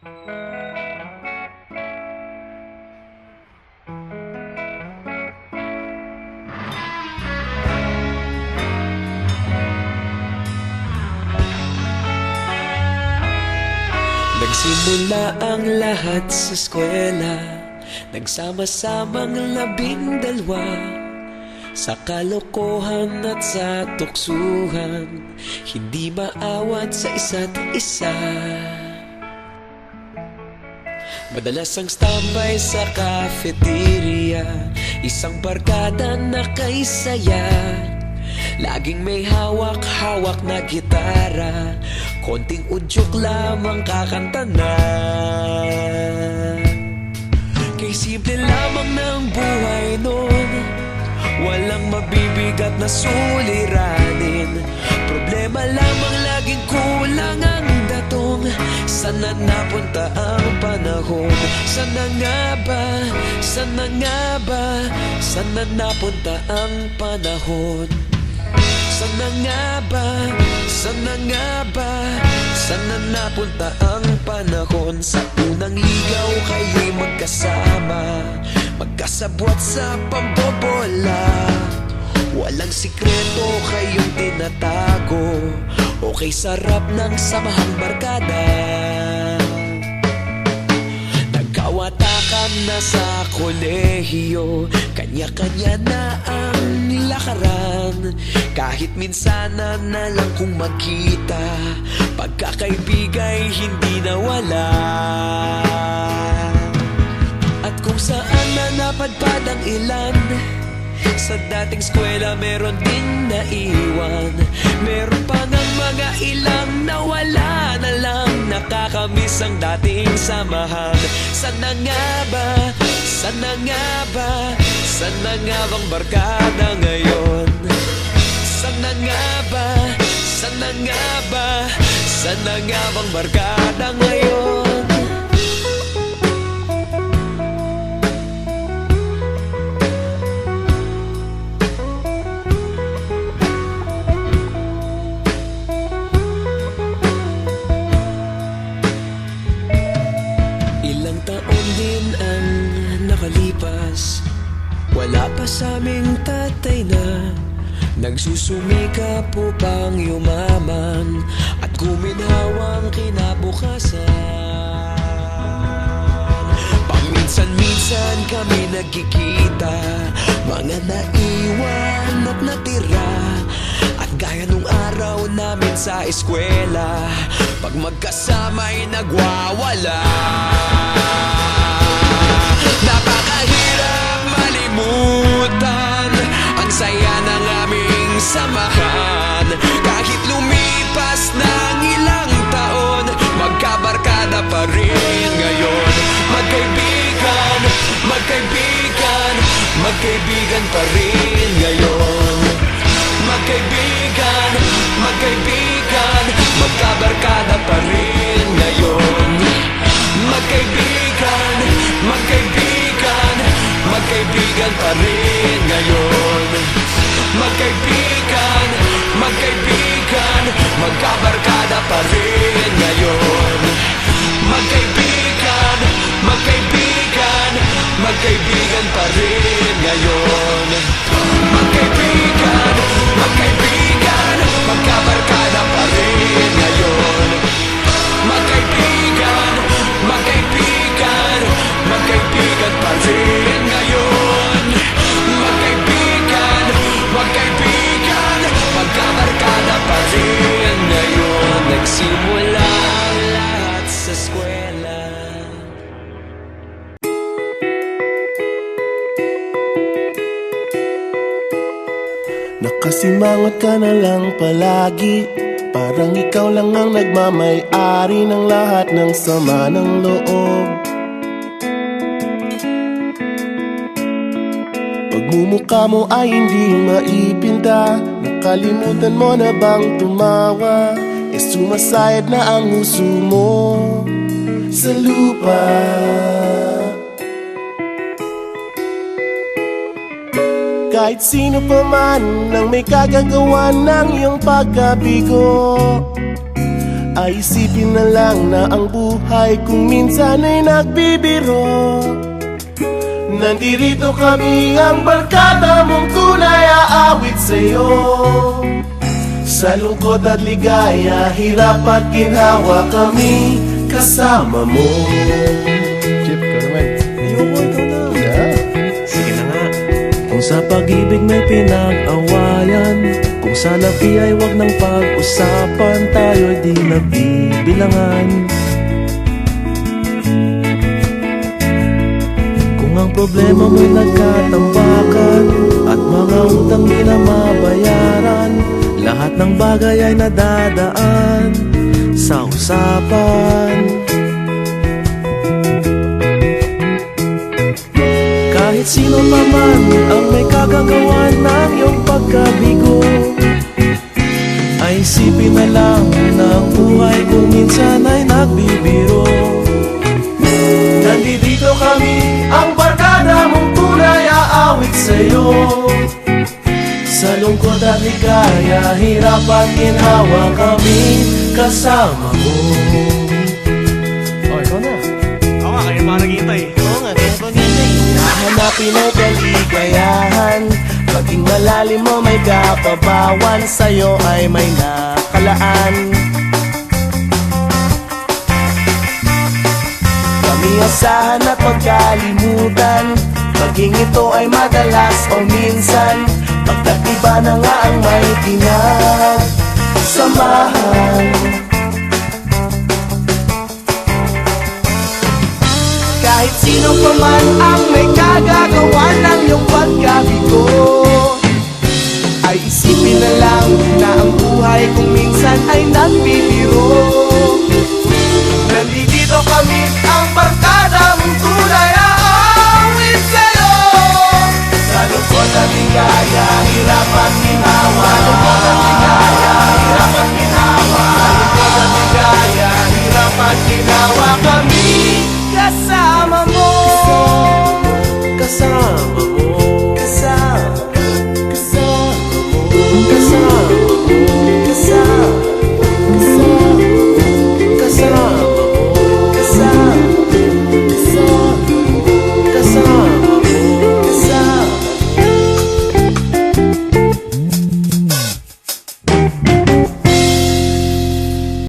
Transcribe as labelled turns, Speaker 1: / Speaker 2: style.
Speaker 1: Nagsimula ang lahat sa eskwela, nagsama-samang 12 sa kalokohan at sa tuksuhan, hindi maawat sa isa't isa. Madalas ang standby sa cafeteria, isang barkada na kay saya. Laging may hawak-hawak na gitara, konting udyok lamang kakanta na. Kay simple lamang ng buhay nun, walang mabibigat na suliranin. Problema lamang laging kulang ang datong. Sana napunta ang panahon? Sana nga ba? Sana nga ba? Sana napunta ang panahon? Sana nga ba? Sana nga ba? Sana napunta ang panahon? Sa unang ligaw kayo'y magkasama, magkasabwat sa pambobola. Walang sikreto kayong tinatago, okay sarap ng samahang barkada. Nagkawatakan na sa kolehiyo, kanya-kanya na ang lakaran. Kahit minsan na lang kung magkita, pagkakaibigay hindi nawala. At kung saan na napadpad ang ilan, sa dating eskwela meron ding naiwan. Meron pa ng mga ilang nawala na lang, nakakamiss ang dating samahan. Sana nga ba? Sana nga ba? Sana nga bang barkada ngayon? Sana nga ba? Sana nga ba? Sana nga bang barkada ngayon? Ilang taon din ang nakalipas, wala pa sa aming tatay na nagsusumikap upang yumaman at guminhawang kinabukasan. Paminsan-minsan kami nagkikita, mga naiwan at natira. At gaya nung araw namin sa eskwela, pag magkasama'y nagwawala. Napakahirap malimutan ang saya ng aming samahan. Kahit lumipas ng ilang taon, magkabarkada pa rin ngayon. Magkaibigan, magkaibigan, magkaibigan pa rin ngayon. Magkaibigan, magkaibigan, magkabarkada pa rin ngayon. Magkaibigan, magkaibigan, magkaibigan pa rin ngayon. Magkaibigan, magkaibigan, magkabarkada pa rin ngayon. Magkaibigan, magkaibigan, magkaibigan pa rin ngayon. Magkaibigan, magkaibigan, magkabarkada pa rin ngayon. Magkaibigan, magkaibigan, magkaibigan pa rin ngayon. Magkaibigan, magkaibigan, magkabarkada pa rin ngayon. Nagsimula ang lahat sa eskwela.
Speaker 2: Nakasimangot ka na lang palagi, parang ikaw lang ang nagmamay-ari ng lahat ng sama ng loob. Pagmumukha mo ay hindi maipinta, nakalimutan mo na bang tumawa? E sumasayad na ang huso mo sa lupa. Kahit sino pa man ang may kagagawa ng iyong pagkabigo, ay isipin na lang na ang buhay kung minsan ay nagbibiro. Nandirito kami ang barkada mong tunay aawit sa'yo. Sa lungkot at ligaya, hirap at ginhawa kami kasama mo. Chip, ka naman.
Speaker 1: Ayoko, ikaw na.
Speaker 2: Yeah.
Speaker 1: Sige na nga. Kung sa pag-ibig may pinag-awayan, kung sa labi ay wag nang pag-usapan, tayo'y di nagbibilangan. Kung ang problema mo'y nagkatambakan at mga utang di na mabayaran, lahat ng bagay ay nadadaan sa usapan. Kahit sino pa man ang may kagagawan ng iyong pagkabigo, ay isipin na lang na ang buhay kung minsan ay nagbibiro.
Speaker 2: Nandito kami, ang barkada mong tunay aawit sa'yo. Sa lungkot at ligaya, hirap at ginhawa kami kasama mo.
Speaker 1: Oh, ikaw na. Oo nga, kayo pa naghihintay.
Speaker 2: Oo nga, kaya pag-ibig hahanapin ang kaligayahan. Maging malalim mo may kapabawan, sa'yo ay may nakalaan. Kami asahan at magkalimutan, maging ito ay madalas o minsan, pagkat iba na nga ang may pinagsamahan. Kahit sino pa man ang may kagagawa ng iyong pagkabigo, ay isipin na lang na ang buhay kung minsan ay nagbibiro.